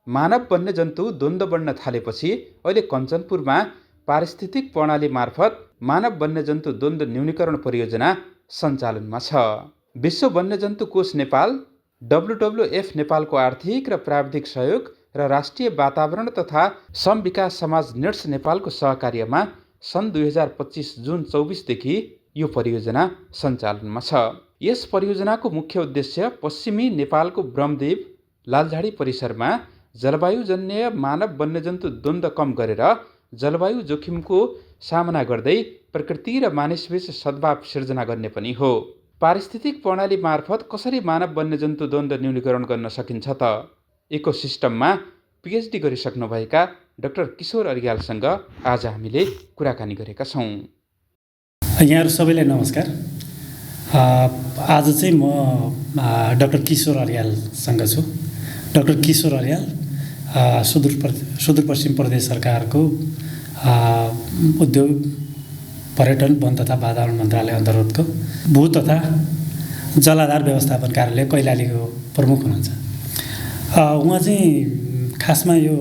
मानव वन्यजन्तु द्वन्द्व बढ्न थालेपछि अहिले कञ्चनपुरमा पारिस्थितिक प्रणाली मार्फत मानव वन्यजन्तु द्वन्द्व न्यूनीकरण परियोजना सञ्चालनमा छ। विश्व वन्यजन्तु कोष नेपाल, WWF नेपालको आर्थिक र प्राविधिक सहयोग र राष्ट्रिय वातावरण तथा श्रम विकास समाज नेट्स नेपालको सहकार्यमा सन् 2025 जुन 24 देखि यो परियोजना सञ्चालनमा छ। यस परियोजनाको मुख्य उद्देश्य पश्चिमी नेपालको ब्रह्मदेव लालझाडी परिसरमा जलवायुजन्य मानव वन्यजन्तु द्वन्द्व कम गरेर जलवायु जोखिमको सामना गर्दै प्रकृति र मानिसबीच सद्भाव सिर्जना गर्ने पनि हो। पारिस्थितिक प्रणाली मार्फत कसरी मानव वन्यजन्तु द्वन्द्व न्यूनीकरण गर्न सकिन्छ त? इकोसिस्टममा PhD गरिसक्नुभएका डाक्टर किशोर अर्यालसँग आज हामीले कुराकानी गरेका छौँ। यहाँहरू सबैलाई नमस्कार। आज चाहिँ म डाक्टर किशोर अर्यालसँग छु। डाक्टर किशोर अर्याल सुदूरपश्चिम प्रदेश सरकारको उद्योग, पर्यटन, वन तथा वातावरण मन्त्रालय अन्तर्गतको भू तथा जलाधार व्यवस्थापन कार्यालय कैलालीको प्रमुख हुनुहुन्छ। उहाँ चाहिँ खासमा यो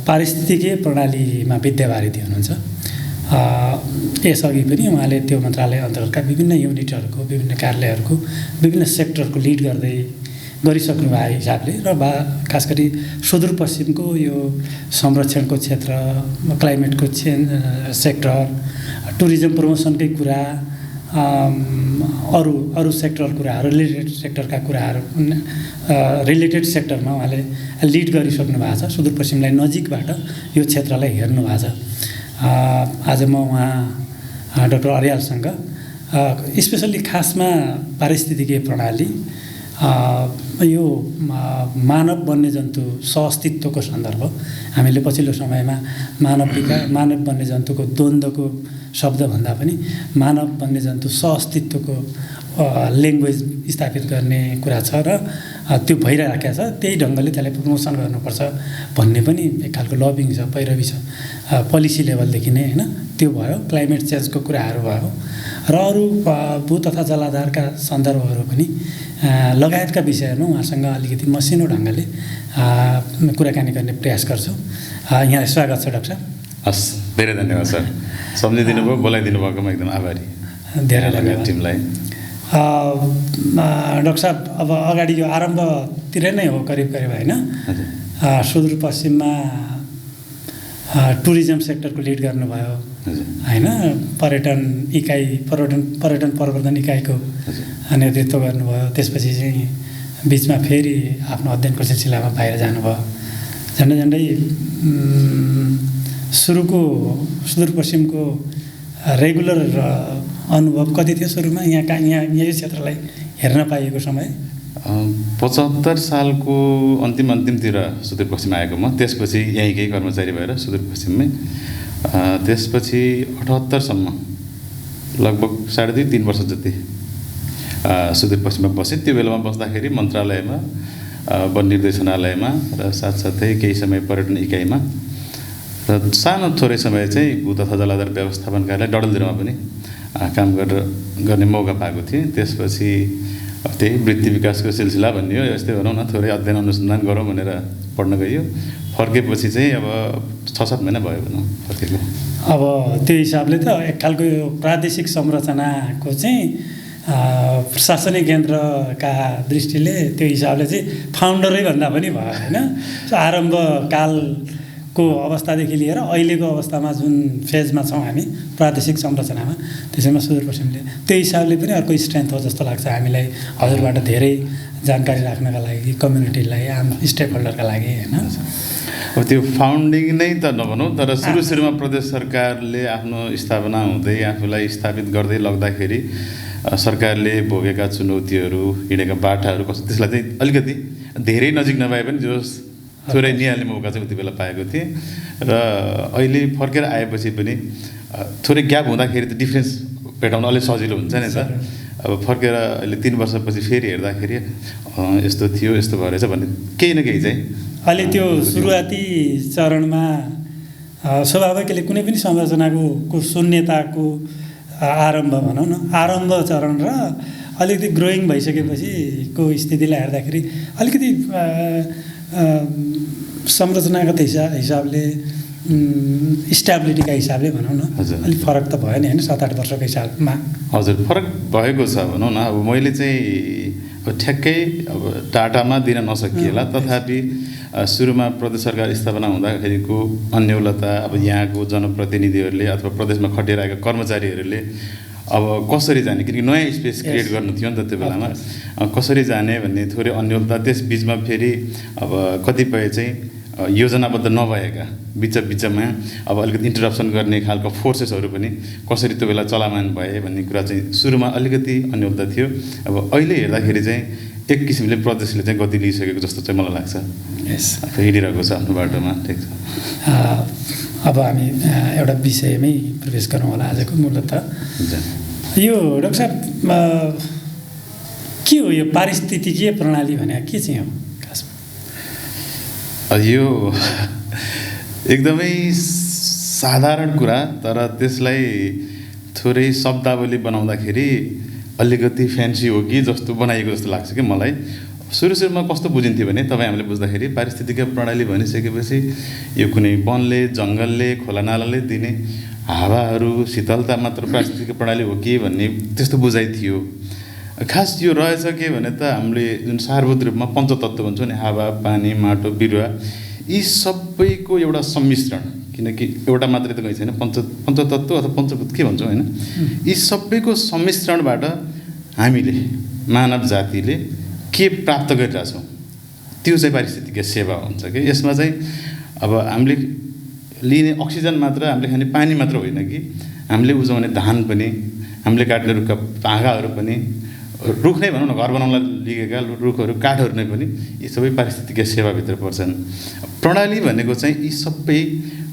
पारिस्थितिकीय प्रणालीमा विद्यावारिधि हुनुहुन्छ। यसअघि पनि उहाँले त्यो मन्त्रालय अन्तर्गतका विभिन्न युनिटहरूको, विभिन्न कार्यालयहरूको, विभिन्न सेक्टरको लिड गरिसक्नु भएको हिसाबले र खास गरी सुदूरपश्चिमको यो संरक्षणको क्षेत्र, क्लाइमेटको सेक्टर, टुरिज्म प्रमोसनकै कुरा, अरू सेक्टर कुराहरू, रिलेटेड सेक्टरका कुराहरू, रिलेटेड सेक्टरमा उहाँले लिड गरिसक्नु भएको छ। सुदूरपश्चिमलाई नजिकबाट यो क्षेत्रलाई हेर्नु भएको छ। आज म उहाँ डाक्टर अर्यालसँग स्पेसल्ली खासमा पारिस्थितिकीय प्रणाली, यो मानव वन्यजन्तु सहअस्तित्वको सन्दर्भ, हामीले पछिल्लो समयमा मानव वन्यजन्तुको द्वन्द्वको शब्दभन्दा पनि मानव वन्यजन्तु सहअस्तित्वको ल्याङ्ग्वेज स्थापित गर्ने कुरा छ र त्यो भइरहेको छ। त्यही ढङ्गले त्यसलाई प्रमोसन गर्नुपर्छ भन्ने पनि एक खालको लबिङ छ, पैरवी छ, पोलिसी लेभलदेखि नै होइन। त्यो भयो, क्लाइमेट चेन्जको कुराहरू भयो र अरू भू तथा जलाधारका सन्दर्भहरू पनि लगायतका विषयमा उहाँसँग अलिकति मसिनो ढङ्गले कुराकानी गर्ने प्रयास गर्छु। यहाँलाई स्वागत छ डाक्टर साहब। हस्, धेरै धन्यवाद सर। सम्झिदिनु भयो, बोलाइदिनु भएकोमा एकदम आभारी। धेरै धन्यवाद टिमलाई। डाक्टर साहब, अब अगाडि यो आरम्भतिर नै हो करिब होइन, सुदूरपश्चिममा टुरिज्म सेक्टरको लिड गर्नुभयो होइन, पर्यटन प्रवर्धन इकाइको नेतृत्व गर्नुभयो। त्यसपछि चाहिँ बिचमा फेरि आफ्नो अध्ययनको सिलसिलामा बाहिर जानुभयो। झन्डै सुरुको सुदूरपश्चिमको रेगुलर अनुभव कति थियो सुरुमा यहाँ यो क्षेत्रलाई हेर्न पाइएको समय? 75 सालको अन्तिमतिर सुदूरपश्चिम आएको म। त्यसपछि यहीँकै कर्मचारी भएर सुदूरपश्चिममै, त्यसपछि 78 सम्म लगभग 2.5-3 वर्ष जति सुदूरपश्चिममा बसेँ। त्यो बेलामा बस्दाखेरि मन्त्रालयमा, वन निर्देशनालयमा र साथसाथै केही समय पर्यटन इकाइमा र सानो थोरै समय चाहिँ भू तथा जलाधार व्यवस्थापन कार्यालय डडेलधुरामा पनि काम गर्ने मौका पाएको थिएँ। त्यसपछि त्यही वृत्ति विकासको सिलसिला भन्ने हो, यस्तै भनौँ न, थोरै अध्ययन अनुसन्धान गरौँ भनेर पढ्न गइयो। फर्केपछि चाहिँ अब 6-7 महिना भयो भनौँ फर्केको। अब त्यो हिसाबले त एक खालको यो प्रादेशिक संरचनाको चाहिँ प्रशासनिक केन्द्रका दृष्टिले त्यो हिसाबले चाहिँ फाउन्डरै भन्दा पनि भयो होइन। आरम्भ कालको अवस्थादेखि लिएर अहिलेको अवस्थामा जुन फेजमा छौँ हामी प्रादेशिक संरचनामा, त्यसैमा सुदूरपश्चिमले त्यो हिसाबले पनि अर्को स्ट्रेन्थ हो जस्तो लाग्छ हामीलाई, हजुरबाट धेरै जानकारी राख्नका लागि, कम्युनिटीलाई, आम स्टेक होल्डरका लागि होइन। अब त्यो फाउन्डिङ नै त नभनौँ, तर सुरुमा प्रदेश सरकारले आफ्नो स्थापना हुँदै आफूलाई स्थापित गर्दै लग्दाखेरि सरकारले भोगेका चुनौतीहरू, हिँडेका बाटाहरू कस्तो, त्यसलाई चाहिँ अलिकति धेरै नजिक नभए पनि जो थोरै निहाल्ने मौका चाहिँ उति बेला पाएको थिएँ। र अहिले फर्केर आएपछि पनि थोरै ग्याप हुँदाखेरि त डिफ्रेन्स भेटाउन अलिक सजिलो हुन्छ नि त। अब फर्केर अहिले 3 वर्षपछि फेरि हेर्दाखेरि यस्तो थियो, यस्तो भएर चाहिँ भन्ने केही न केही चाहिँ अहिले त्यो सुरुवाती चरणमा स्वाभाविकले कुनै पनि संरचनाको शून्यताको आरम्भ भनौँ न, आरम्भ चरण र अलिकति ग्रोइङ भइसकेपछि को स्थितिलाई हेर्दाखेरि अलिकति संरचनागत हिसाबले स्ट्याबिलिटीका हिसाबले भनौँ न अलिक फरक त भयो नि होइन 7-8 वर्षको हिसाबमा। हजुर फरक भएको छ भनौँ न। अब मैले चाहिँ अब ठ्याक्कै अब डाटामा दिन नसकिएला, तथापि सुरुमा प्रदेश सरकार स्थापना हुँदाखेरिको अन्योलता, अब यहाँको जनप्रतिनिधिहरूले अथवा प्रदेशमा खटिरहेका कर्मचारीहरूले अब कसरी जाने, किनकि नयाँ स्पेस क्रिएट गर्नु थियो नि त त्यो बेलामा, कसरी जाने भन्ने थोरै अन्योलता। त्यस बिचमा फेरि अब कतिपय चाहिँ योजनाबद्ध नभएका बिचमा अब अलिकति इन्टरप्सन गर्ने खालको फोर्सेसहरू पनि कसरी त्यो बेला चलामान भए भन्ने कुरा चाहिँ सुरुमा अलिकति अन्योलता थियो। अब अहिले हेर्दाखेरि चाहिँ एक किसिमले प्रदेशले चाहिँ गति लिइसकेको जस्तो चाहिँ मलाई लाग्छ। हिँडिरहेको छ आफ्नो बाटोमा। ठिक छ, अब हामी एउटा विषयमै प्रवेश गरौँ होला आजको मूलतः। यो डाक्टर साहब के हो यो पारिस्थितिकीय प्रणाली भने के चाहिँ हो खासमा? यो एकदमै साधारण कुरा, तर त्यसलाई थोरै शब्दावली बनाउँदाखेरि अलिकति फ्यान्सी हो कि जस्तो बनाइएको जस्तो लाग्छ कि मलाई। सुरुमा कस्तो बुझिन्थ्यो भने तपाईँ हामीले बुझ्दाखेरि पारिस्थितिकीय प्रणाली भनिसकेपछि यो कुनै वनले, जङ्गलले, खोलानालाले दिने हावाहरू, शीतलता मात्र पारिस्थितिकीय प्रणाली हो कि भन्ने त्यस्तो बुझाइ थियो। खास यो रहेछ के भने त हामीले जुन सारभूत रूपमा पञ्चतत्त्व भन्छौँ नि, हावा, पानी, माटो, बिरुवा, यी सबैको एउटा सम्मिश्रण। किनकि एउटा मात्रै त कहीँ छैन, पञ्चतत्त्व अथवा पञ्चभूत के भन्छौँ होइन, यी सबैको सम्मिश्रणबाट हामीले मानव जातिले के प्राप्त गरिरहेछौँ त्यो चाहिँ पारिस्थितिकीय सेवा हुन्छ कि। यसमा चाहिँ अब हामीले लिने अक्सिजन मात्र, हामीले खाने पानी मात्र होइन कि, हामीले उब्जाउने धान पनि, हामीले काट्ने रुखका भागाहरू पनि, रुख नै भनौँ न, घर बनाउनलाई लिएका रुखहरू, काठहरू नै पनि यी सबै पारिस्थितिकीय सेवाभित्र पर्छन्। प्रणाली भनेको चाहिँ यी सबै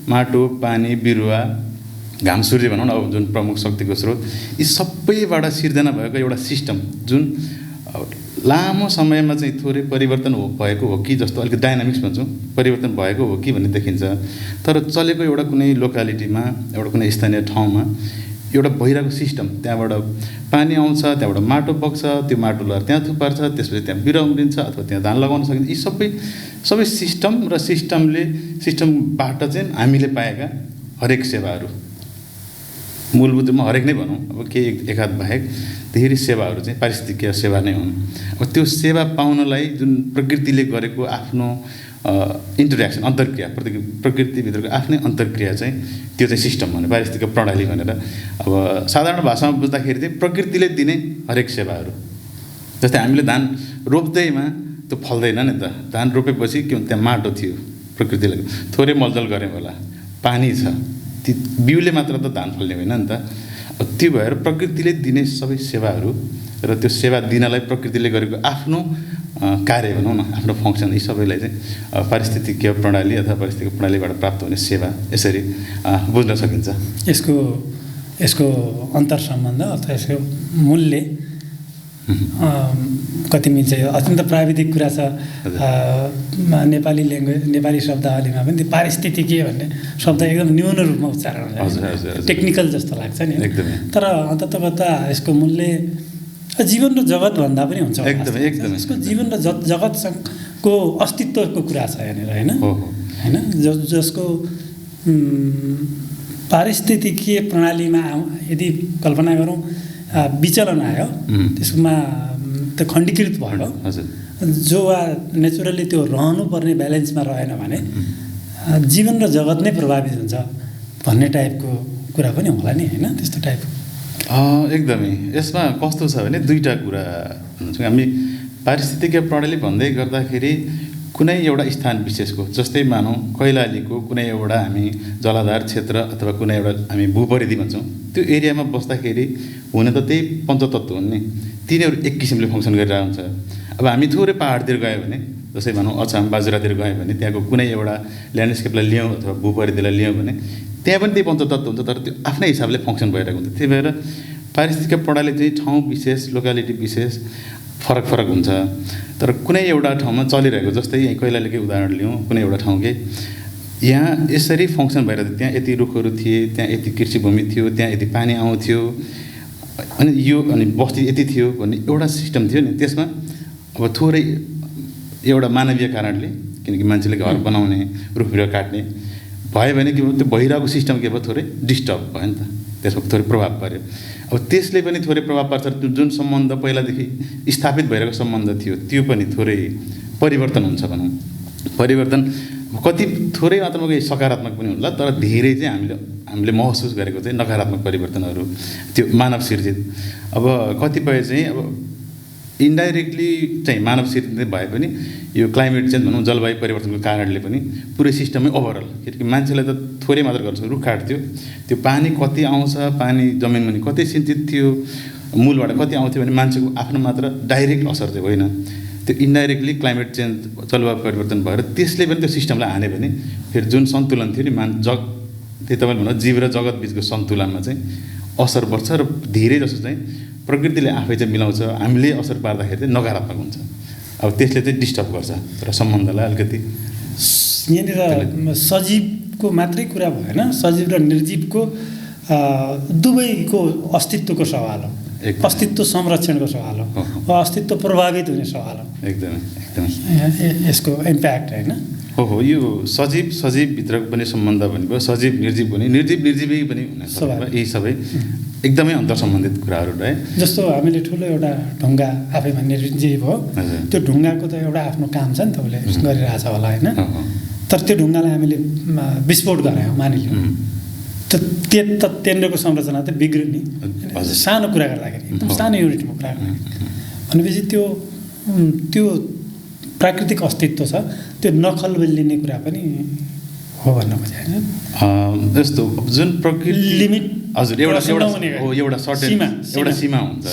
माटो, पानी, बिरुवा, घाम, सूर्य भनौँ न, अब जुन प्रमुख शक्तिको स्रोत, यी सबैबाट सिर्जना भएको एउटा सिस्टम जुन लामो समयमा चाहिँ थोरै परिवर्तन भएको हो कि जस्तो, अलिकति डाइनामिक्स भन्छौँ, परिवर्तन भएको हो कि भन्ने देखिन्छ। तर चलेको एउटा कुनै लोकालिटीमा, एउटा कुनै स्थानीय ठाउँमा एउटा भइरहेको सिस्टम, त्यहाँबाट पानी आउँछ, त्यहाँबाट माटो बग्छ, त्यो माटो लगेर त्यहाँ थुपार्छ, त्यसपछि त्यहाँ बिरुवा उम्रिन्छ अथवा त्यहाँ धान लगाउन सकिन्छ। यी सबै सिस्टम र सिस्टमबाट चाहिँ हामीले पाएका हरेक सेवाहरू, मूलभूत रूपमा हरेक नै भनौँ, अब केही एकाध बाहेक धेरै सेवाहरू चाहिँ पारिस्थितिकीय सेवा नै हुन्। अब त्यो सेवा पाउनलाई जुन प्रकृतिले गरेको आफ्नो इन्टरेक्सन, अन्तर्क्रिया, प्रकृतिभित्रको आफ्नै अन्तर्क्रिया चाहिँ त्यो चाहिँ सिस्टम भने पारिस्थितिक प्रणाली भनेर। अब साधारण भाषामा बुझ्दाखेरि चाहिँ प्रकृतिले दिने हरेक सेवाहरू, जस्तै हामीले धान रोप्दैमा त्यो फल्दैन नि त। धान रोपेपछि के हुन्छ, त्यहाँ माटो थियो, प्रकृतिले थोरै मलजल गऱ्यौँ होला, पानी छ, ती बिउले मात्र त धान फल्ने होइन नि त। त्यो भएर प्रकृतिले दिने सबै सेवाहरू र त्यो सेवा दिनलाई प्रकृतिले गरेको आफ्नो कार्य भनौँ न, आफ्नो फङ्सन, यी सबैलाई चाहिँ पारिस्थितिकीय प्रणाली अथवा पारिस्थितिक प्रणालीबाट प्राप्त हुने सेवा यसरी बुझ्न सकिन्छ। यसको अन्तर सम्बन्ध अथवा यसको मूल्य कति मिल्छ? यो अत्यन्त प्राविधिक कुरा छ। नेपाली शब्दावलीमा पनि पारिस्थितिकीय भन्ने शब्द एकदम न्यून रूपमा उच्चारण हुन्छ, टेक्निकल जस्तो लाग्छ नि। तर अन्ततः यसको मूल्य जीवन र जगत भन्दा पनि हुन्छ। एकदमै यसको जीवन र जगतसँगको अस्तित्वको कुरा छ यहाँनिर, होइन जसको पारिस्थितिकीय प्रणालीमा यदि कल्पना गरौँ विचलन आयो, त्यसमा त्यो खण्डीकृत भयो, जो वा नेचुरली त्यो रहनुपर्ने ब्यालेन्समा रहेन भने जीवन र जगत नै प्रभावित हुन्छ भन्ने टाइपको कुरा पनि होला नि, होइन? त्यस्तो टाइपको एकदमै। यसमा कस्तो छ भने दुईवटा कुरा भन्छौँ हामी। पारिस्थितिकीय प्रणाली भन्दै गर्दाखेरि कुनै एउटा स्थान विशेषको, जस्तै मानौँ कैलालीको कुनै एउटा हामी जलाधार क्षेत्र अथवा कुनै एउटा हामी भूपरिधि भन्छौँ, त्यो एरियामा बस्दाखेरि हुन त त्यही पञ्चतत्त्व हुन् नि, तिनीहरू एक किसिमले फङ्सन गरिरहेको हुन्छ। अब हामी थोरै पाहाडतिर गयो भने, जस्तै भनौँ अछाम, बाजुरातिर गयो भने त्यहाँको कुनै एउटा ल्यान्डस्केपलाई लियौँ अथवा भूपरिधिलाई लियौँ भने त्यहाँ पनि त्यही पञ्चतत्त्व हुन्छ, तर त्यो आफ्नै हिसाबले फङ्सन भइरहेको हुन्छ। त्यही भएर पारिस्थितिक प्रणाली चाहिँ ठाउँ विशेष, लोकालिटी विशेष फरक हुन्छ। तर कुनै एउटा ठाउँमा चलिरहेको, जस्तै यहीँ कैलालीकै उदाहरण लियौँ, कुनै एउटा ठाउँकै यहाँ यसरी फङ्सन भइरहेको, त्यहाँ यति रुखहरू थिए, त्यहाँ यति कृषिभूमि थियो, त्यहाँ यति पानी आउँथ्यो, अनि बस्ती यति थियो भन्ने एउटा सिस्टम थियो नि। त्यसमा अब थोरै एउटा मानवीय कारणले किनकि मान्छेले घर बनाउने रुख बिरुवा काट्ने भयो भने के भयो त्यो भइरहेको सिस्टम के भयो थोरै डिस्टर्ब भयो नि त, त्यसमा थोरै प्रभाव पर्यो। अब त्यसले पनि थोरै प्रभाव पार्छ, जुन सम्बन्ध पहिलादेखि स्थापित भइरहेको सम्बन्ध थियो त्यो पनि थोरै परिवर्तन हुन्छ भनौँ। परिवर्तन कति थोरै मात्रामा केही सकारात्मक पनि होला, तर धेरै चाहिँ हामीले महसुस गरेको चाहिँ नकारात्मक परिवर्तनहरू त्यो मानव सिर्जित। अब कतिपय चाहिँ अब इन्डाइरेक्टली चाहिँ मानव सिर्जित भए पनि यो क्लाइमेट चेन्ज भनौँ जलवायु परिवर्तनको कारणले पनि पुरै सिस्टमै ओभरअल, किनकि मान्छेले त थोरै मात्र गर्छ, रुख काट्थ्यो, त्यो पानी कति आउँछ, पानी जमिनमा कति सिन्चित थियो, मूलबाट कति आउँथ्यो भने मान्छेको आफ्नो मात्र डाइरेक्ट असर चाहिँ होइन, त्यो इन्डाइरेक्टली क्लाइमेट चेन्ज जलवायु परिवर्तन भएर त्यसले पनि त्यो सिस्टमलाई हान्यो भने फेरि जुन सन्तुलन थियो नि त्यही तपाईँले भन्नु जीव र जगत बिचको सन्तुलनमा चाहिँ असर पर्छ र धेरै जसो चाहिँ प्रकृतिले आफै चाहिँ मिलाउँछ, हामीले असर पार्दाखेरि चाहिँ नकारात्मक हुन्छ। अब त्यसले चाहिँ डिस्टर्ब गर्छ र सम्बन्धलाई अलिकति। यहाँनिर सजीवको मात्रै कुरा भएन, सजीव र निर्जीवको दुवैको अस्तित्वको सवाल हो, अस्तित्व संरक्षणको सवाल हो, अस्तित्व प्रभावित हुने सवाल हो एकदमै यसको इम्प्याक्ट होइन। हो यो सजीवभित्रको पनि सम्बन्ध भनेको सजीव निर्जीव पनि निर्जीवै पनि हुने, यी सबै एकदमै अन्तर्सम्बन्धित कुराहरू है। जस्तो हामीले ठुलो एउटा ढुङ्गा आफैमा निर्जीव हो, त्यो ढुङ्गाको त एउटा आफ्नो काम छ नि त, उसले गरिरहेछ होला होइन, तर त्यो ढुङ्गालाई हामीले विस्फोट गरायौँ मानिलिउँ, त्यहाँनिरको संरचना त बिग्रियो नि। सानो कुरा गर्दाखेरि एकदम सानो युनिटमा कुरा गर्दाखेरि भनेपछि त्यो प्राकृतिक अस्तित्व छ, त्यो नखल बलिने कुरा पनि हो भन्न खोजेँ होइन। जस्तो जुन प्रकृति लिमिट हजुर एउटा सीमा हुन्छ,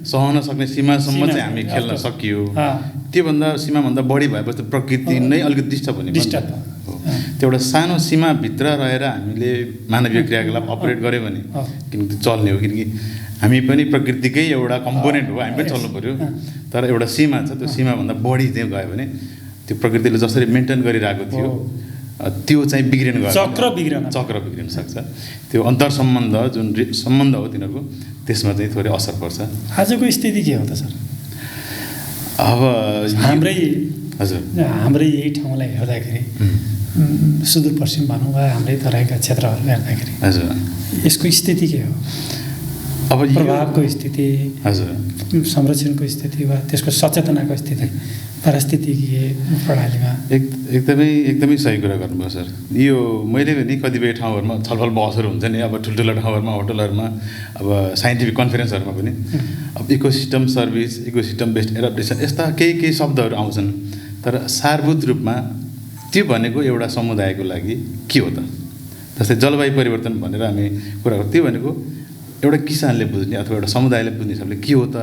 सहन सक्ने सीमासम्म चाहिँ हामी खेल्न सकियो, त्योभन्दा सीमाभन्दा बढी भएपछि प्रकृति नै अलिकति डिस्टर्ब हुने त्यो एउटा सानो सीमाभित्र रहेर हामीले मानवीय क्रियाकलाप अपरेट गऱ्यो भने किनकि चल्ने हो, किनकि हामी पनि प्रकृतिकै एउटा कम्पोनेन्ट हो, हामी पनि चल्नु पऱ्यो, तर एउटा सीमा छ, त्यो सीमाभन्दा बढी चाहिँ गयो भने त्यो प्रकृतिले जसरी मेन्टेन गरिरहेको थियो त्यो चाहिँ बिग्रिन गयो, चक्र बिग्रिन सक्छ। त्यो अन्तर्सम्बन्ध जुन सम्बन्ध हो तिनीहरूको त्यसमा चाहिँ थोरै असर पर्छ। आजको स्थिति के हो त सर? अब हाम्रै यही ठाउँलाई हेर्दाखेरि सुदूरपश्चिम भनौँ वा हाम्रै तराईका क्षेत्रहरू हेर्दाखेरि हजुर यसको स्थिति के हो? अब प्रभावको स्थिति, हजुर संरक्षणको स्थिति वा त्यसको सचेतनाको स्थिति पारिस्थितिकीय प्रणालीमा एकदमै सही कुरा गर्नुभयो सर। यो मैले पनि कतिपय ठाउँहरूमा छलफल बहसहरू हुन्छ नि, अब ठुल्ठुलो ठाउँहरूमा होटलहरूमा अब साइन्टिफिक कन्फरेन्सहरूमा पनि अब ecosystem service, ecosystem based adaptation यस्ता केही शब्दहरू आउँछन्, तर सारभूत रूपमा त्यो भनेको एउटा समुदायको लागि के हो त? जस्तै जलवायु परिवर्तन भनेर हामी कुरा गर्छौँ, त्यो भनेको एउटा किसानले बुझ्ने अथवा एउटा समुदायले बुझ्ने हिसाबले के हो त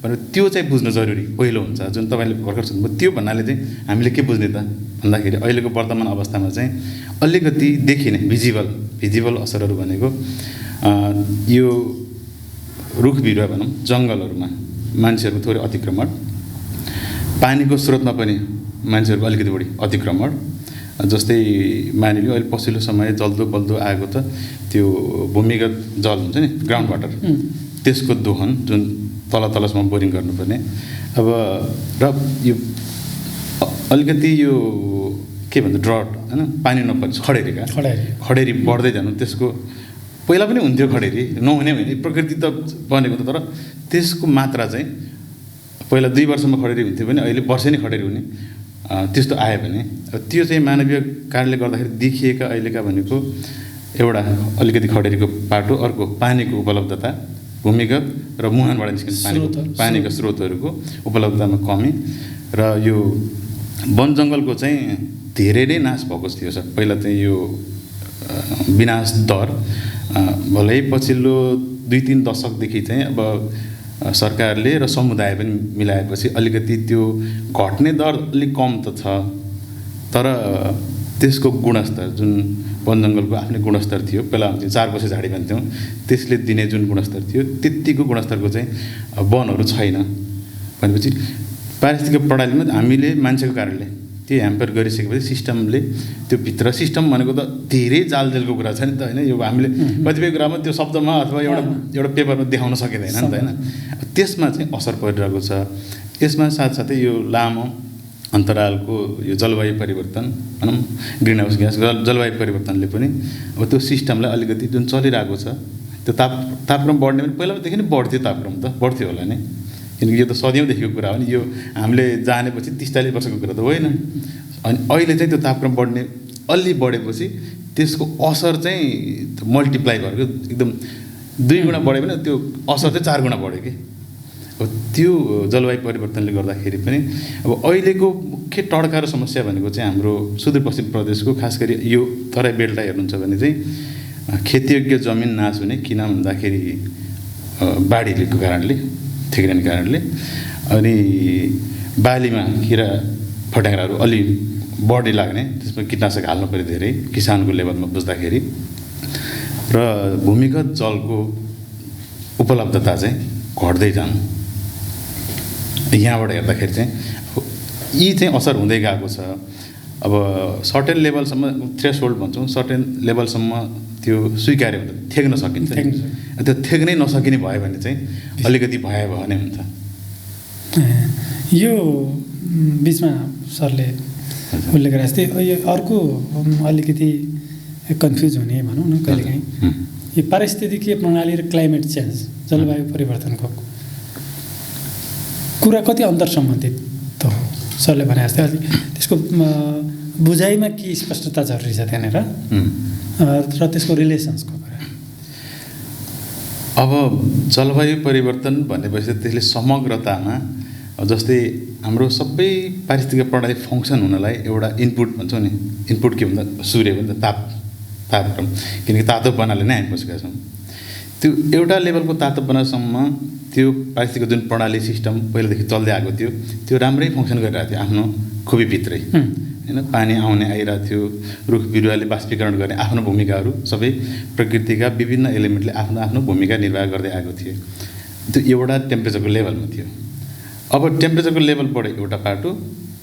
भनेर त्यो चाहिँ बुझ्नु जरुरी पहिलो हुन्छ। जुन तपाईँले भर्खर सोध्नुभयो त्यो भन्नाले चाहिँ हामीले के बुझ्ने त भन्दाखेरि अहिलेको वर्तमान अवस्थामा चाहिँ अलिकति देखिने भिजिबल असरहरू भनेको यो रुख बिरुवा भनौँ जङ्गलहरूमा मान्छेहरूको थोरै अतिक्रमण, पानीको स्रोतमा पनि मान्छेहरूको अलिकति बढी अतिक्रमण, जस्तै मानिलियो अहिले पछिल्लो समय जल्दो बल्दो आएको त त्यो भूमिगत जल हुन्छ नि ग्राउन्ड वाटर, त्यसको दोहन जुन तलसम्म बोरिङ गर्नुपर्ने, अब र यो अलिकति यो के भन्छ ड्रट होइन, पानी नपर्ने खडेरी बढ्दै जानु, त्यसको पहिला पनि हुन्थ्यो खडेरी, नहुने भने प्रकृति त बनेको त, तर त्यसको मात्रा चाहिँ पहिला 2 वर्षमा खडेरी हुन्थ्यो भने अहिले वर्षै नै खडेरी हुने त्यस्तो आयो भने त्यो चाहिँ मानवीय कारणले गर्दाखेरि देखिएका अहिलेका भनेको एउटा अलिकति खडेरीको पाटो, अर्को पानीको उपलब्धता, भूमिगत र मुहानबाट निस्किने पानीका स्रोतहरूको उपलब्धतामा कमी, र यो वन जङ्गलको चाहिँ धेरै नै नाश भएको थियो सर। पहिला चाहिँ यो विनाश दर भलै पछिल्लो 2-3 दशकदेखि चाहिँ अब सरकारले र समुदाय पनि मिलाएपछि अलिकति त्यो घट्ने दर अलिक कम त छ, तर त्यसको गुणस्तर जुन वन जङ्गलको आफ्नै गुणस्तर थियो, पहिला 4 वर्ष झाडी भन्थ्यौँ, त्यसले दिने जुन गुणस्तर थियो त्यतिको गुणस्तरको चाहिँ वनहरू छैन भनेपछि पारिस्थितिक प्रणालीमा हामीले मान्छेको कारणले त्यो ह्याम्पर गरिसकेपछि सिस्टमले त्यो भित्र सिस्टम भनेको त धेरै जालजेलको कुरा छ नि त होइन, यो हामीले कतिपय कुरामा त्यो शब्दमा अथवा एउटा पेपरमा देखाउन सकिँदैन नि त होइन, त्यसमा चाहिँ असर परिरहेको छ। यसमा साथसाथै यो लामो अन्तरालको यो जलवायु परिवर्तन भनौँ ग्रिन हाउस ग्यास जलवायु परिवर्तनले पनि अब त्यो सिस्टमलाई अलिकति जुन चलिरहेको छ त्यो तापक्रम बढ्ने पनि पहिलादेखि नै बढ्थ्यो तापक्रम त बढ्थ्यो होला नि किनकि यो त सदियौँदेखिको कुरा हो नि यो हामीले जानेपछि 30-40 वर्षको कुरा त होइन अनि अहिले चाहिँ त्यो तापक्रम बढ्ने अलि बढेपछि त्यसको असर चाहिँ मल्टिप्लाई भएको एकदम 2 गुणा बढ्यो भने त्यो असर चाहिँ 4 गुणा बढ्यो कि अब त्यो जलवायु परिवर्तनले गर्दाखेरि पनि अब अहिलेको मुख्य टड्का र समस्या भनेको चाहिँ हाम्रो सुदूरपश्चिम प्रदेशको खास गरी यो तराई बेल्टा हेर्नुहुन्छ भने चाहिँ खेतीयोग्य जमिन नाश हुने किन भन्दाखेरि बाढीको कारणले ठेक्राउने कारणले अनि बालीमा किरा फट्याङ्ग्राहरू अलि बढी लाग्ने त्यसमा कीटनाशक हाल्नु पऱ्यो धेरै किसानको लेभलमा बुझ्दाखेरि र भूमिगत जलको उपलब्धता चाहिँ घट्दै जानु यहाँबाट हेर्दाखेरि चाहिँ यी चाहिँ असर हुँदै गएको छ अब सर्टेन लेभलसम्म थ्रेसहोल्ड भन्छौँ सर्टेन लेभलसम्म त्यो स्वीकार्य हुन्छ थेग्न सकिन्छ त्यो थेग्नै नसकिने भयो भने चाहिँ अलिकति भयावह नै हुन्छ यो बिचमा सरले उल्लेख गरेको जस्तै यो अर्को अलिकति कन्फ्युज हुने भनौँ न कहिलेकाहीँ यो पारिस्थितिकीय प्रणाली र क्लाइमेट चेन्ज जलवायु परिवर्तनको कुरा कति अन्तर सम्बन्धित त हो सरले भने जस्तै अलि त्यसको बुझाइमा के स्पष्टता जरुरी छ त्यहाँनिर र त्यसको रिलेसन्सको कुरा अब जलवायु परिवर्तन भनेपछि त्यसले समग्रतामा जस्तै हाम्रो सबै पारिस्थितिक प्रणाली फङ्सन हुनलाई एउटा इनपुट भन्छौँ नि इनपुट के भन्दा सूर्य भन्छ तापक्रम किनकि तातोपनाले नै हामी बसेका छौँ त्यो एउटा लेभलको तातोपनासम्म त्यो पारिस्थितिक जुन प्रणाली सिस्टम पहिलादेखि चल्दै आएको थियो त्यो राम्रै फङ्सन गरिरहेको थियो आफ्नो खुबीभित्रै होइन पानी आउने आइरहेको थियो रुख बिरुवाले बाष्पीकरण गर्ने आफ्नो भूमिकाहरू सबै प्रकृतिका विभिन्न एलिमेन्टले आफ्नो आफ्नो भूमिका निर्वाह गर्दै आएको थियो त्यो एउटा टेम्परेचरको लेभलमा थियो अब टेम्परेचरको लेभल बढ्यो एउटा पाटो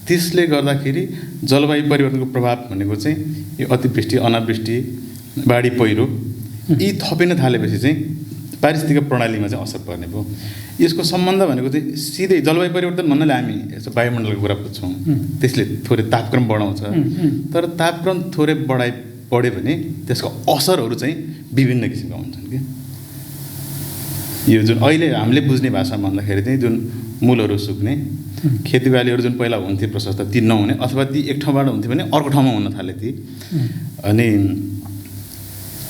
त्यसले गर्दाखेरि जलवायु परिवर्तनको प्रभाव भनेको चाहिँ यो अतिवृष्टि अनावृष्टि बाढी पहिरो यी थपिन थालेपछि चाहिँ पारिस्थितिक प्रणालीमा चाहिँ असर पर्ने भयो यसको सम्बन्ध भनेको चाहिँ सिधै जलवायु परिवर्तन भन्नाले हामी यसो वायुमण्डलको कुरा बुझ्छौँ त्यसले थोरै तापक्रम बढाउँछ तर तापक्रम थोरै बढ्यो भने त्यसको असरहरू चाहिँ विभिन्न किसिमका हुन्छन् कि यो जुन अहिले हामीले बुझ्ने भाषामा भन्दाखेरि चाहिँ जुन मूलहरू सुक्ने खेतीबालीहरू जुन पहिला हुन्थे प्रशस्त ती नहुने अथवा ती एक ठाउँबाट हुन्थ्यो भने अर्को ठाउँमा हुन थाले ती अनि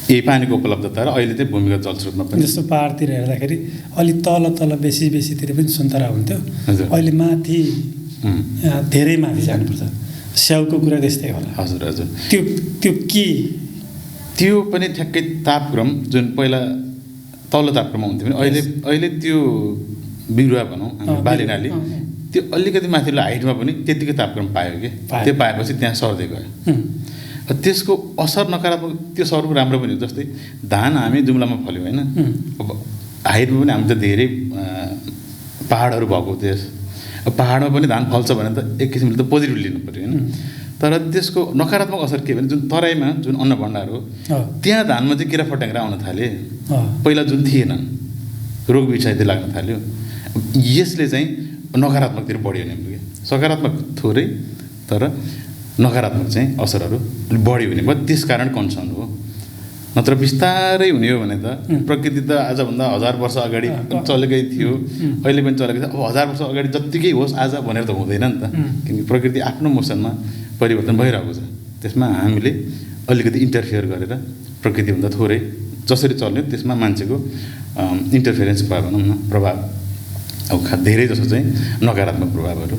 यही पानीको उपलब्धता र अहिले चाहिँ भूमिगत जलस्रोतमा पनि जस्तो पहाडतिर हेर्दाखेरि अलि तल बेसीतिर पनि सुन्तरा हुन्थ्यो अहिले माथि धेरै माथि जानुपर्छ स्याउको कुरा त्यस्तै होला हजुर हजुर त्यो के त्यो पनि ठ्याक्कै तापक्रम जुन पहिला तल्लो तापक्रममा हुन्थ्यो भने अहिले त्यो बिरुवा भनौँ बाली नाली त्यो अलिकति माथिल्लो हाइटमा पनि त्यतिकै तापक्रम पायो कि त्यो पाएपछि त्यहाँ सर्दै गयो त्यसको असर नकारात्मक त्यो सर्नु राम्रो पनि हो जस्तै धान हामी जुम्लामा फल्यौँ होइन अब हाइटमा पनि हामी त धेरै पहाडहरू भएको देश अब पहाडमा पनि धान फल्छ भने त एक किसिमले त पोजिटिभ लिनु पऱ्यो होइन तर त्यसको नकारात्मक असर के भने जुन तराईमा जुन अन्न भण्डार हो त्यहाँ धानमा चाहिँ किरा फट्याङ्ग्रा आउन थाले पहिला जुन थिएनन् रोग विषादी लाग्न थाल्यो यसले चाहिँ नकारात्मकतिर बढ्यो नि सकारात्मक थोरै तर नकारात्मक चाहिँ असरहरू बढ्यो भने भयो त्यसकारण कन्सर्न हो नत्र बिस्तारै हुने हो भने त प्रकृति त आजभन्दा 1000 वर्ष अगाडि चलेकै थियो अहिले पनि चलेकै छ अब 1000 वर्ष अगाडि जत्तिकै होस् आज भनेर त हुँदैन नि त किनकि प्रकृति आफ्नो मोसनमा परिवर्तन भइरहेको छ त्यसमा हामीले अलिकति इन्टरफियर गरेर प्रकृतिभन्दा थोरै जसरी चल्ने त्यसमा मान्छेको इन्टरफियरेन्स भयो भनौँ न प्रभाव अब धेरै जसो चाहिँ नकारात्मक प्रभावहरू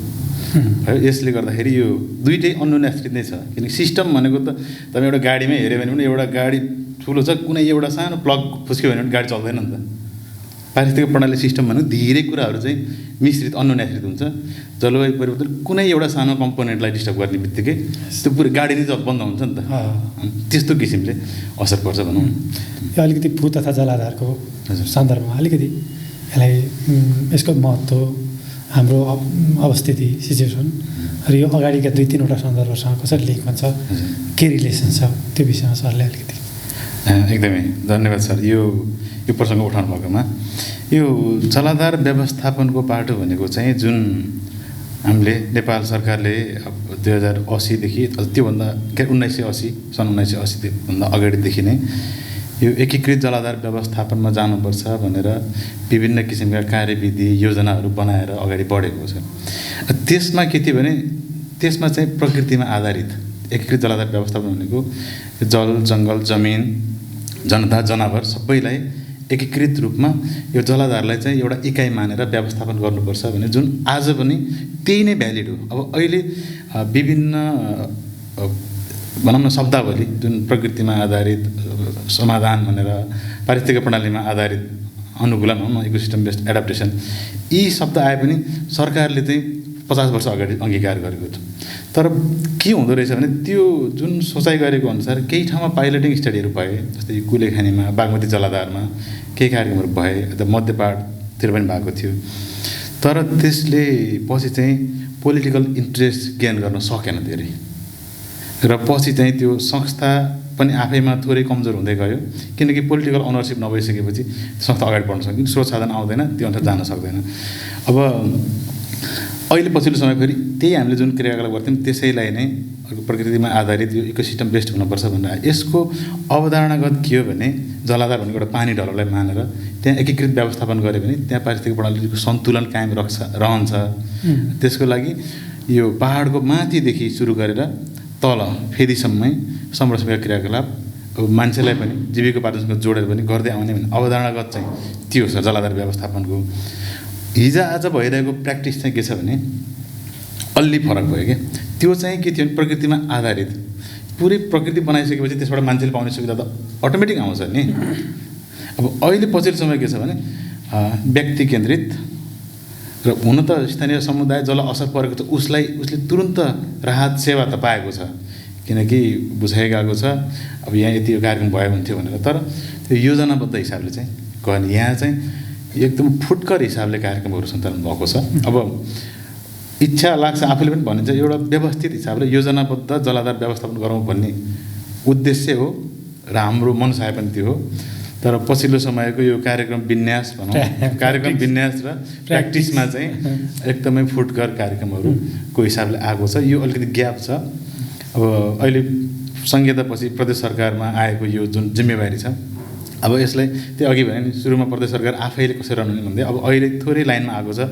यसले गर्दाखेरि यो दुइटै अन्योन्याश्रित नै छ किनकि सिस्टम भनेको त तपाईँ एउटा गाडीमै हेऱ्यो भने पनि एउटा गाडी ठुलो छ कुनै एउटा सानो प्लग फुस्क्यो भने पनि गाडी चल्दैन नि त पारिस्थितिक प्रणाली सिस्टम भनेको धेरै कुराहरू चाहिँ मिश्रित अन्योन्याश्रित हुन्छ जलवायु परिवर्तन कुनै एउटा सानो कम्पोनेन्टलाई डिस्टर्ब गर्ने बित्तिकै त्यो पुरै गाडी नै बन्द हुन्छ नि त त्यस्तो किसिमले असर पर्छ भनौँ यो अलिकति भू तथा जलाधारको सन्दर्भमा अलिकति यसलाई यसको महत्त्व हाम्रो अवस्थिति सिचुएसन र यो अगाडिका 2-3वटा सन्दर्भसँग कसरी लिङ्क हुन्छ के रिलेसन छ त्यो विषयमा सरले अलिकति एकदमै धन्यवाद सर यो प्रसङ्ग उठाउनु भएकोमा यो जलाधार व्यवस्थापनको पाटो भनेको चाहिँ जुन हामीले नेपाल सरकारले अब 2080देखि त्योभन्दा 1980 सन् 1980भन्दा अगाडिदेखि नै यो एकीकृत जलाधार व्यवस्थापनमा जानुपर्छ भनेर विभिन्न किसिमका कार्यविधि योजनाहरू बनाएर अगाडि बढेको छ। त्यसमा के थियो भने त्यसमा चाहिँ प्रकृतिमा आधारित एकीकृत जलाधार व्यवस्थापन भनेको जल जङ्गल जमिन जनता जनावर सबैलाई एकीकृत रूपमा यो जलाधारलाई चाहिँ एउटा इकाइ मानेर व्यवस्थापन गर्नुपर्छ भने जुन आज पनि त्यही नै भ्यालिड हो। अब अहिले विभिन्न भनौँ न शब्दावली जुन प्रकृतिमा आधारित समाधान भनेर पारिस्थितिक प्रणालीमा आधारित अनुकूलन हो न इकोसिस्टम बेस्ड एडाप्टेसन यी शब्द आए पनि सरकारले चाहिँ 50 वर्ष अगाडि अङ्गीकार गरेको छ। तर के हुँदो रहेछ भने त्यो जुन सोचाइ गरेको अनुसार केही ठाउँमा पाइलटिङ स्टडीहरू भए जस्तै कुलेखानीमा बागमती जलाधारमा केही कार्यक्रमहरू भए अथवा मध्यपहाडतिर पनि भएको थियो। तर त्यसले पछि चाहिँ पोलिटिकल इन्ट्रेस्ट गेन गर्न सकेन धेरै र पछि चाहिँ त्यो संस्था पनि आफैमा थोरै कमजोर हुँदै गयो किनकि पोलिटिकल ओनरसिप नभइसकेपछि संस्था अगाडि बढ्न सक्दैन स्रोत साधन आउँदैन त्यो अनुसार जान सक्दैन। अब अहिले पछिल्लो समय फेरि त्यही हामीले जुन क्रियाकलाप गर्थ्यौँ त्यसैलाई नै प्रकृतिमा आधारित यो इकोसिस्टम बेस्ड हुनुपर्छ भनेर यसको अवधारणागत के हो भने जलाधार भनेको एउटा पानी ढलोलाई मानेर त्यहाँ एकीकृत व्यवस्थापन गऱ्यो भने त्यहाँ पारिस्थितिक प्रणालीको सन्तुलन कायम रहन्छ। त्यसको लागि यो पहाडको माथिदेखि सुरु गरेर तल फेदीसम्मै संरक्षणका क्रियाकलाप अब मान्छेलाई पनि जीविकोपार्जनसँग जोडेर पनि गर्दै आउने भन्ने अवधारणागत चाहिँ त्यो छ जलाधार व्यवस्थापनको। हिजोआज भइरहेको प्र्याक्टिस चाहिँ के छ भने अलि फरक भयो क्या। त्यो चाहिँ के थियो भने प्रकृतिमा आधारित पुरै प्रकृति बनाइसकेपछि त्यसबाट मान्छेले पाउने सुविधा त अटोमेटिक आउँछ नि। अब अहिले पछिल्लो समय के छ भने व्यक्ति केन्द्रित र हुन त स्थानीय समुदाय जसलाई असर परेको छ उसले तुरुन्त राहत सेवा त पाएको छ किनकि बुझाइ गएको छ अब यहाँ यति कार्यक्रम भयो हुन्थ्यो भनेर। तर त्यो योजनाबद्ध हिसाबले चाहिँ गयो यहाँ चाहिँ एकदम फुटकर हिसाबले कार्यक्रमहरू सञ्चालन भएको छ। अब इच्छा लाग्छ आफूले पनि भनिन्छ एउटा व्यवस्थित हिसाबले योजनाबद्ध जलाधार व्यवस्थापन गरौँ भन्ने उद्देश्य हो र हाम्रो मनसाय पनि त्यो हो। तर पछिल्लो समयको यो कार्यक्रम विन्यास भनौँ कार्यक्रम विन्यास र प्र्याक्टिसमा चाहिँ एकदमै फुटकर कार्यक्रमहरूको हिसाबले आएको छ। यो अलिकति ग्याप छ। अब अहिले संहितापछि प्रदेश सरकारमा आएको यो जुन जिम्मेवारी छ अब यसलाई त्यो अघि भने नि सुरुमा प्रदेश सरकार आफैले कसरी रहनु भन्दै अब अहिले थोरै लाइनमा आएको छ।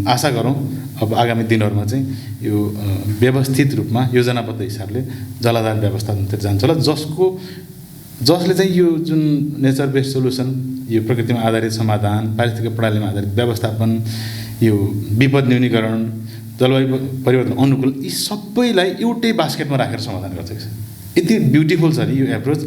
आशा गरौँ अब आगामी दिनहरूमा चाहिँ यो व्यवस्थित रूपमा योजनाबद्ध हिसाबले जलाधार व्यवस्थापनतिर जान्छ होला जसले चाहिँ यो जुन नेचर बेस्ड सोल्युसन यो प्रकृतिमा आधारित समाधान पारिस्थितिक प्रणालीमा आधारित व्यवस्थापन यो विपद न्यूनीकरण जलवायु परिवर्तन अनुकूल यी सबैलाई एउटै बास्केटमा राखेर समाधान गर्छ। यति ब्युटिफुल छ नि यो एप्रोच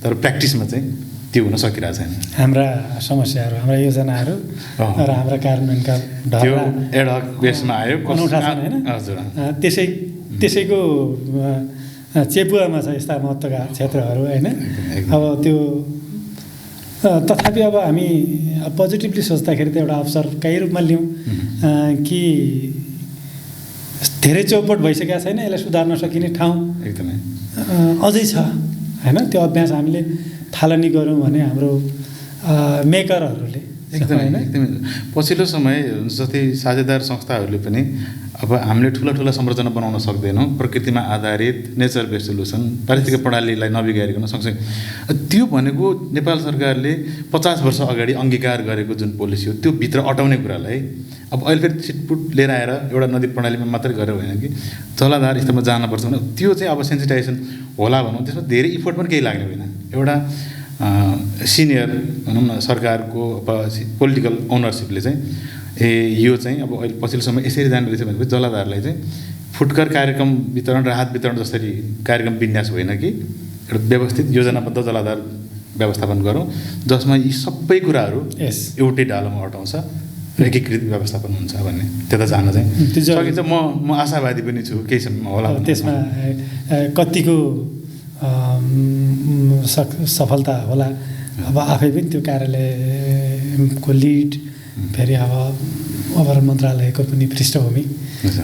तर प्र्याक्टिसमा चाहिँ त्यो हुन सकिरहेको छैन। हाम्रा समस्याहरू हाम्रा योजनाहरू र हाम्रा कार्यान्वयनका त्यो एडहक बेसमा आयो अनौठा छन् होइन। हजुर त्यसैको चेपुवामा छ यस्ता महत्त्वका क्षेत्रहरू होइन। अब त्यो तथापि अब हामी पोजिटिभली सोच्दाखेरि त एउटा अवसरकै रूपमा लिउँ कि धेरै चौपट भइसकेको छैन यसलाई सुधार्न सकिने ठाउँ एकदमै अझै छ होइन। त्यो अभ्यास हामीले थालनी गऱ्यौँ भने हाम्रो मेकरहरूले एकदमै पछिल्लो समय जस्तै साझेदार संस्थाहरूले पनि अब हामीले ठुला संरचना बनाउन सक्दैनौँ प्रकृतिमा आधारित नेचर बेस्ड सोल्युसन पारिस्थितिक प्रणालीलाई नबिगारिकन सँगसँगै त्यो भनेको नेपाल सरकारले 50 वर्ष अगाडि अङ्गीकार गरेको जुन पोलिसी हो त्यो भित्र अटाउने कुरालाई अब अहिले फेरि छिटपुट लिएर आएर एउटा नदी प्रणालीमा मात्रै गरेर होइन कि जलाधार स्तरमा जानुपर्छ भने त्यो चाहिँ अब सेन्सिटाइजेसन होला भनौँ त्यसमा धेरै इफोर्ट पनि केही लाग्ने होइन। एउटा सिनियर भनौँ न सरकारको पोलिटिकल ओनरसिपले चाहिँ यो चाहिँ अब अहिले पछिल्लो समय यसरी जाने रहेछ भनेपछि जलाधारलाई चाहिँ फुटकर कार्यक्रम वितरण राहत वितरण जसरी कार्यक्रम विन्यास होइन कि एउटा व्यवस्थित योजनाबद्ध जलाधार व्यवस्थापन गरौँ जसमा यी सबै कुराहरू एउटै डालोमा अटाउँछ र एकीकृत व्यवस्थापन हुन्छ भन्ने त्यता जान चाहिँ सकिन्छ। म आशावादी पनि छु केही समय होला। त्यसमा कतिको सफलता होला अब आफै पनि त्यो कार्यालयको लिड फेरि अब अभर मन्त्रालयको पनि पृष्ठभूमि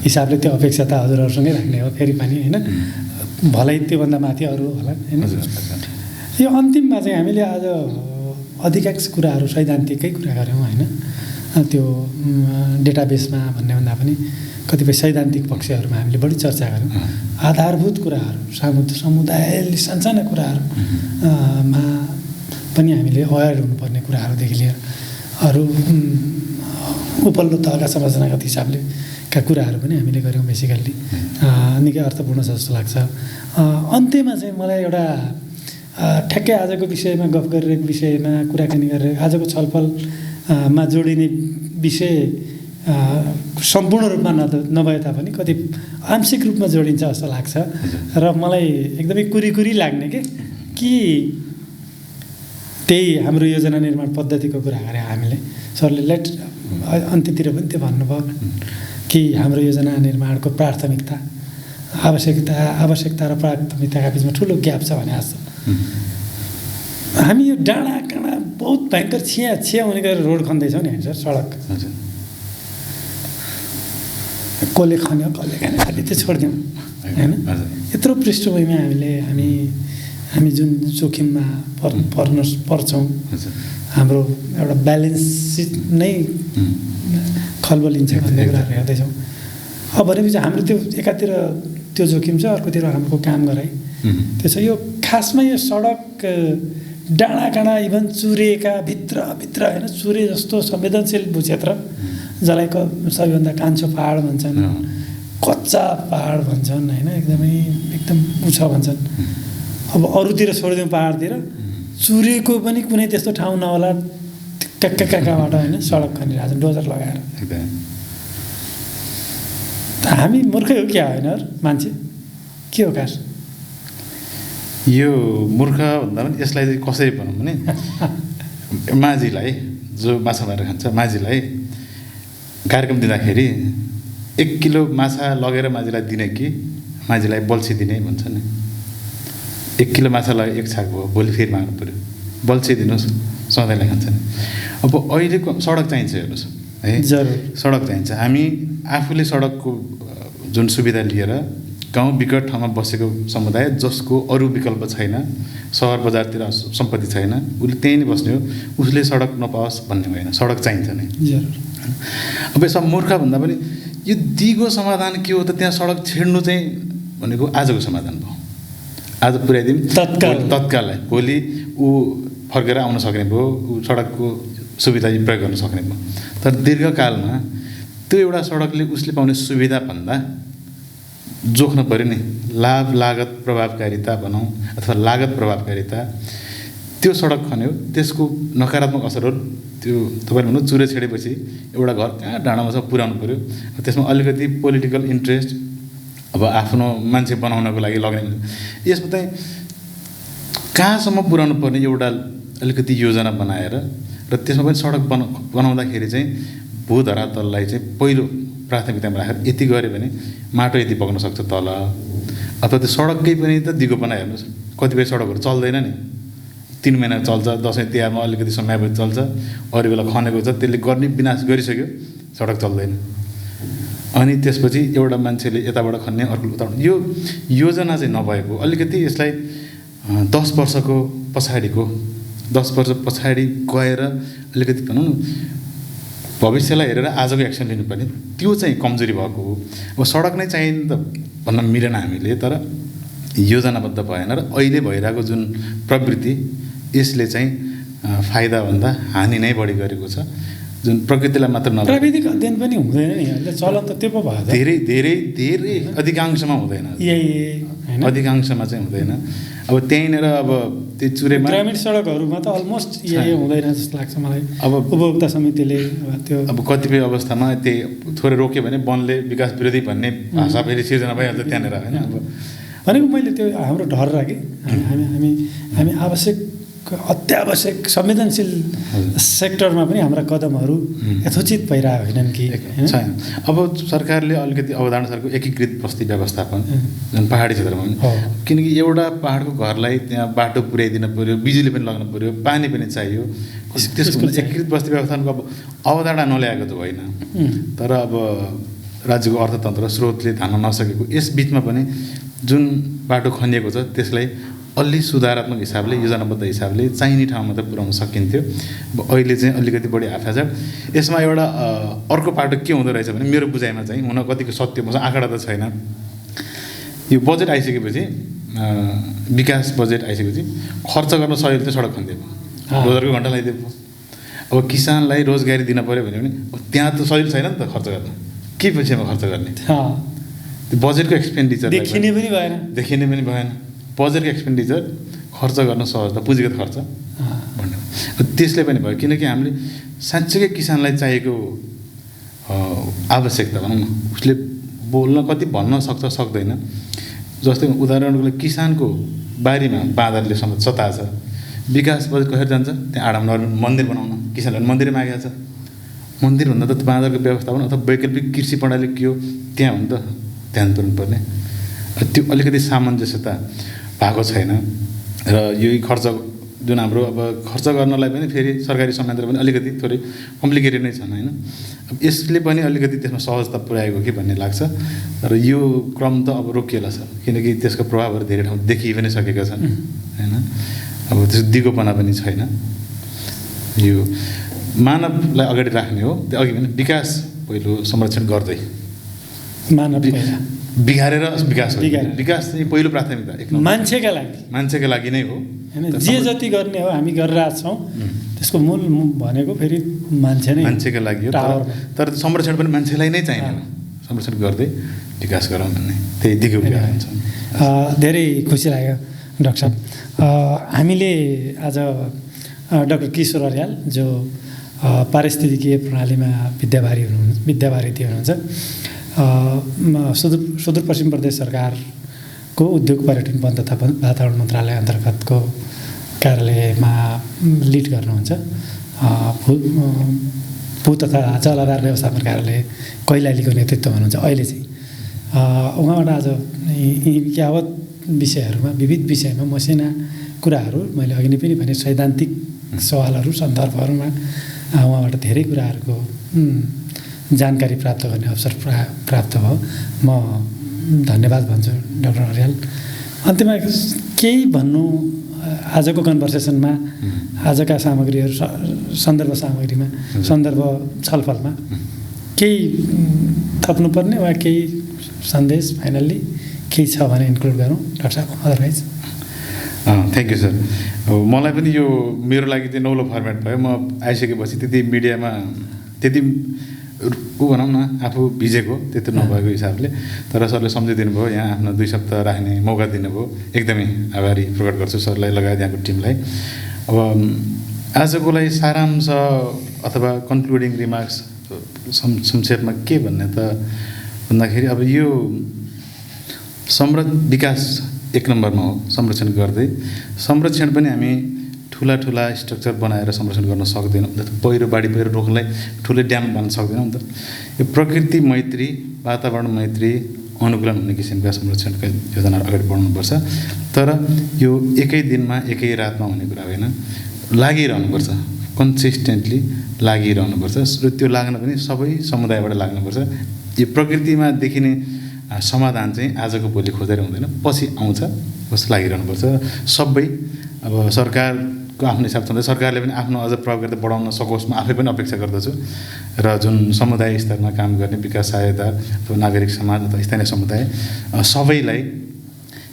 हिसाबले त्यो अपेक्षा त हजुरहरूसँगै राख्ने हो फेरि पनि होइन। भलै त्योभन्दा माथि अरू होला होइन। यो अन्तिममा चाहिँ हामीले आज अधिकांश कुराहरू सैद्धान्तिकै कुरा गऱ्यौँ होइन। त्यो डेटाबेसमा भन्ने भन्दा पनि कतिपय सैद्धान्तिक पक्षहरूमा हामीले बढी चर्चा गऱ्यौँ। आधारभूत कुराहरू समुदायले सानसाना कुराहरूमा पनि हामीले अवेर हुनुपर्ने कुराहरूदेखि लिएर अरू उपल्लो तहका संरचनागत हिसाबले का कुराहरू पनि हामीले गऱ्यौँ। बेसिकल्ली निकै अर्थपूर्ण छ जस्तो लाग्छ। अन्त्यमा चाहिँ मलाई एउटा ठ्याक्कै आजको विषयमा गफ गरिरहेको विषयमा कुराकानी गरेर आजको छलफलमा जोडिने विषय सम्पूर्ण रूपमा नभए तापनि कति आंशिक रूपमा जोडिन्छ जस्तो लाग्छ र मलाई एकदमै कुरी लाग्ने कि त्यही हाम्रो योजना निर्माण पद्धतिको कुरा गरे हामीले सरले अन्त्यतिर पनि त्यो भन्नुभयो कि हाम्रो योजना निर्माणको प्राथमिकता आवश्यकता र प्राथमिकताका बिचमा ठुलो ग्याप छ भने जस्तो हामी यो डाँडा काँडा बहुत भयङ्कर छिया हुने गरेर रोड खन्दैछौँ नि सर सडक कसले खन्यो कसले खाने खालि त्यो छोडिदिउँ होइन। यत्रो पृष्ठभूमिमा हामी जुन जोखिममा पर्छौँ हाम्रो एउटा ब्यालेन्स नै खलबलिन्छ भन्ने कुराहरू हेर्दैछौँ। अब भनेपछि हाम्रो त्यो एकातिर त्यो जोखिम छ, अर्कोतिर हाम्रो काम गराइ त्यो छ। यो खासमा यो सडक डाँडा काँडा इभन चुरेका भित्र होइन चुरे जस्तो संवेदनशील भूक्षेत्र जसलाई सबैभन्दा कान्छो पहाड भन्छन्, कच्चा पहाड भन्छन् होइन, एकदम उछ भन्छन्। अब अरूतिर छोडिदिउँ पहाडतिर चुरेको पनि कुनै त्यस्तो ठाउँ नहोला कहाँबाट होइन सडक खनिरहेको छ डोजर लगाएर। हामी मूर्खै हो क्या होइन मान्छे के हो खास? यो मूर्ख भन्दा पनि यसलाई चाहिँ कसरी भनौँ भने माझीलाई जो माछा मारेर खान्छ माझीलाई कार्यक्रम दिँदाखेरि 1 किलो माछा लगेर माझीलाई दिने कि माझीलाई बल्छी दिने भन्छ नि। 1 किलो माछा लगेर 1 छाक भयो, भोलि फेरि माग्नु पऱ्यो, बल्छी दिनुहोस् सधैँलाई खान्छ नि। अब अहिलेको सडक चाहिन्छ हेर्नुहोस् है, सडक चाहिन्छ। हामी आफूले सडकको जुन सुविधा लिएर गाउँ विकट ठाउँमा बसेको समुदाय जसको अरू विकल्प छैन, सहर बजारतिर सम्पत्ति छैन, उसले त्यहीँ नै बस्ने हो, उसले सडक नपाओस् भन्ने होइन, सडक चाहिन्छ नै। अब यसमा मूर्ख भन्दा पनि यो दिगो समाधान के हो त? त्यहाँ सडक छेड्नु चाहिँ भनेको आजको समाधान भयो, आज पुर्याइदिउँ तत्काललाई, भोलि ऊ फर्केर आउन सक्ने भयो, ऊ सडकको सुविधा प्रयोग गर्न सक्ने भयो। तर दीर्घकालमा त्यो एउटा सडकले उसले पाउने सुविधा भन्दा जोख्न पऱ्यो नि, लाभ लागत प्रभावकारिता भनौँ अथवा लागत प्रभावकारिता। त्यो सडक खन्यो त्यसको नकारात्मक असरहरू त्यो तपाईँले भन्नु चुरे छेडेपछि एउटा घर कहाँ डाँडामा छ पुर्याउनु पऱ्यो, त्यसमा अलिकति पोलिटिकल इन्ट्रेस्ट अब आफ्नो मान्छे बनाउनको लागि लग्ने, यसमा चाहिँ कहाँसम्म पुर्याउनु पर्ने एउटा अलिकति योजना बनाएर र त्यसमा पनि सडक बनाउँदाखेरि चाहिँ भूधरातललाई चाहिँ पहिलो प्राथमिकतामा राखेर यति गऱ्यो भने माटो यति बग्न सक्छ तल, अथवा त्यो सडककै पनि त दिगोपना हेर्नुहोस्, कतिपय सडकहरू चल्दैन नि, 3 महिना चल्छ, दसैँ तिहारमा अलिकति समयपछि चल्छ, अरू बेला खनेको छ, त्यसले गर्ने विनाश गरिसक्यो, सडक चल्दैन। अनि त्यसपछि एउटा मान्छेले यताबाट खन्ने अर्को उताबाट, यो योजना चाहिँ नभएको अलिकति यसलाई 10 वर्षको पछाडिको 10 वर्ष पछाडि गएर अलिकति भनौँ न भविष्यलाई हेरेर आजको एक्सन लिनुपर्ने, त्यो चाहिँ कमजोरी भएको हो। अब सडक नै चाहिने त भन्न मिलेन हामीले, तर योजनाबद्ध भएन र अहिले भइरहेको जुन प्रवृत्ति यसले चाहिँ फाइदाभन्दा हानि नै बढी गरेको छ, जुन प्रकृतिलाई मात्र नभए प्राविधिक अध्ययन पनि हुँदैन नि, चलन त त्यो पो भयो, धेरै अधिकांशमा हुँदैन, अधिकांशमा चाहिँ हुँदैन। अब त्यहीँनिर अब त्यो चुरेमा ग्रामीण सडकहरूमा त अलमोस्ट यही हुँदैन जस्तो लाग्छ मलाई। अब उपभोक्ता समितिले त्यो अब कतिपय अवस्थामा त्यही थोरै रोक्यो भने वनले विकास विरोधी भन्ने भाषा फेरि सिर्जना भइहाल्छ त्यहाँनिर होइन। अब भनेको मैले त्यो हाम्रो डर राखेँ, हामी आवश्यक अत्यावश्यक संवेदनशील सेक्टरमा पनि हाम्रा कदमहरू यथोचित भइरहेको होइनन् कि छैन। अब सरकारले अलिकति अवधारणा सरकारको एकीकृत बस्ती व्यवस्थापन जुन पहाडी क्षेत्रमा पनि, किनकि एउटा पहाडको घरलाई त्यहाँ बाटो पुर्याइदिन पऱ्यो, बिजुली पनि लाग्नु पऱ्यो, पानी पनि चाहियो, त्यसको एकीकृत बस्ती व्यवस्थापनको अब अवधारणा नल्याएको त होइन। तर अब राज्यको अर्थतन्त्र स्रोतले धान्न नसकेको यस बिचमा पनि जुन बाटो खनिएको छ त्यसलाई अलि सुधारात्मक हिसाबले योजनाबद्ध हिसाबले चाहिने ठाउँमा त पुर्याउन सकिन्थ्यो। अब अहिले चाहिँ अलिकति बढी आफाजड। यसमा एउटा अर्को पाटो के हुँदो रहेछ भने मेरो बुझाइमा चाहिँ हुन कतिको सत्य मसँग आँकडा त छैन। यो बजेट आइसकेपछि विकास बजेट आइसकेपछि खर्च गर्न सजिलो चाहिँ सडक खनिदिएको, रोजगारको घन्टा लगाइदिएको। अब किसानलाई रोजगारी दिन पऱ्यो भने पनि त्यहाँ त सजिलो छैन नि त खर्च गर्न, के पछिमा खर्च गर्ने? त्यो बजेटको एक्सपेन्डिचर देखिने पनि भएन। बजेटको एक्सपेन्डिचर खर्च गर्न सहज त पुँजीगत खर्च भन्ने त्यसले पनि भयो। किनकि हामीले साँच्चैकै किसानलाई चाहिएको आवश्यकता भनौँ न, उसले बोल्न कति भन्न सक्छ सक्दैन। जस्तै उदाहरणको लागि किसानको बारीमा बाँदरले सताएको छ, विकास बजेट कसरी जान्छ? त्यहाँ आडाम मन्दिर बनाउन, किसानले मन्दिर मागेको छ। मन्दिरभन्दा त बाँदरको व्यवस्थापन अथवा वैकल्पिक कृषि प्रणाली के हो त्यहाँ हो नि त ध्यान दिनुपर्ने। त्यो अलिकति सामञ्जस्यता भएको छैन। र यही खर्च जुन हाम्रो अब खर्च गर्नलाई पनि फेरि सरकारी संयन्त्र पनि अलिकति थोरै कम्प्लिकेटेड नै छन् होइन। अब यसले पनि अलिकति त्यसमा सहजता पुर्याएको कि भन्ने लाग्छ। र यो क्रम त अब रोकिएला छ, किनकि त्यसको प्रभावहरू धेरै ठाउँ देखि पनि सकेका छन् होइन। अब त्यस दिगोपना पनि छैन। यो मानवलाई अगाडि राख्ने हो, त्यो अघि भने विकास पहिलो संरक्षण गर्दै मानव बिगारेर विकास हो। विकास चाहिँ पहिलो प्राथमिकता मान्छेका लागि नै हो। जे जति गर्ने हो हामी गरिरहेको छौँ, त्यसको मूल भनेको फेरि मान्छेका लागि हो। तर संरक्षण पनि मान्छेलाई नै चाहिँदैन, संरक्षण गर्दै विकास गरौँ भन्ने त्यही दिगो हुन्छ। धेरै खुसी लाग्यो डाक्टर साहब। हामीले आज डाक्टर किशोर अर्याल जो पारिस्थितिकीय प्रणालीमा विद्यावारिधि हुनुहुन्छ, सुदूरपश्चिम प्रदेश सरकारको उद्योग पर्यटन वन तथा वातावरण मन्त्रालय अन्तर्गतको कार्यालयमा लिड गर्नुहुन्छ। भू तथा जलाधार व्यवस्थापन कार्यालय कैलालीको नेतृत्व हुनुहुन्छ अहिले चाहिँ। उहाँबाट आज यावत विषयहरूमा विविध विषयमा मसिना कुराहरू मैले अघि नै पनि भने सैद्धान्तिक सवालहरू सन्दर्भहरूमा उहाँबाट धेरै कुराहरूको जानकारी प्राप्त गर्ने अवसर प्राप्त भयो। म धन्यवाद भन्छु डाक्टर अर्याल। अन्त्यमा केही भन्नु आजको कन्भर्सेसनमा, आजका सामग्रीहरू सन्दर्भ छलफलमा केही थप्नुपर्ने वा केही सन्देश फाइनल्ली केही छ भने इन्क्लुड गरौँ डाक्टर साहब? Otherwise thank you sir. मलाई पनि यो मेरो लागि चाहिँ नौलो फर्मेट भयो। म आइसकेपछि त्यति मिडियामा त्यति भनौँ न आफू भिजेको त्यति नभएको हिसाबले, तर सरले सम्झिदिनु भयो, यहाँ आफ्नो 2 सप्ताह राख्ने मौका दिनुभयो। एकदमै आभारी प्रकट गर्छु सरलाई लगायत यहाँको टिमलाई। अब आजको लागि सारांश अथवा कन्क्लुडिङ रिमार्क्स संक्षेपमा के भन्ने त भन्दाखेरि अब यो समृद्ध विकास 1 नम्बरमा हो, संरक्षण गर्दै। संरक्षण पनि हामी ठुला स्ट्रक्चर बनाएर संरक्षण गर्न सक्दैनौँ। पहिरो बाढी पहिरो रोक्नलाई ठुलै ड्याम बन्न सक्दैनौँ नि त। यो प्रकृति मैत्री, वातावरण मैत्री, अनुकूलन हुने किसिमका संरक्षणका योजनाहरू अगाडि बढाउनुपर्छ। तर यो एकै दिनमा एकै रातमा हुने कुरा होइन, लागिरहनुपर्छ, कन्सिस्टेन्टली लागिरहनुपर्छ। र त्यो लाग्न पनि सबै समुदायबाट लाग्नुपर्छ। यो प्रकृतिमा देखिने समाधान चाहिँ आजको भोलि खोजेर हुँदैन, पछि आउँछ, बस लागिरहनुपर्छ सबै। अब सरकारको आफ्नो हिसाब छँदै सरकारले पनि आफ्नो अझ प्रगति बढाउन सकोस् म आफै पनि अपेक्षा गर्दछु। र जुन समुदाय स्तरमा काम गर्ने विकास सहायता अथवा नागरिक समाज अथवा स्थानीय समुदाय सबैलाई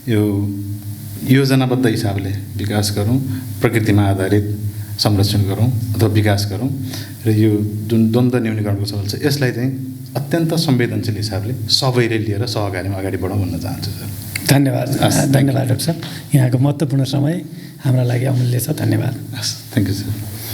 यो योजनाबद्ध हिसाबले विकास गरौँ, प्रकृतिमा आधारित संरक्षण गरौँ अथवा विकास गरौँ। र यो जुन द्वन्द्व न्यूनीकरणको सवाल छ यसलाई चाहिँ अत्यन्त संवेदनशील हिसाबले सबैले लिएर सहकार्यमा अगाडि बढाउँ भन्न चाहन्छु सर। धन्यवाद डाक्टर साहब। यहाँको महत्त्वपूर्ण समय हाम्रा लागि अमूल्य छ। धन्यवाद। Thank you sir.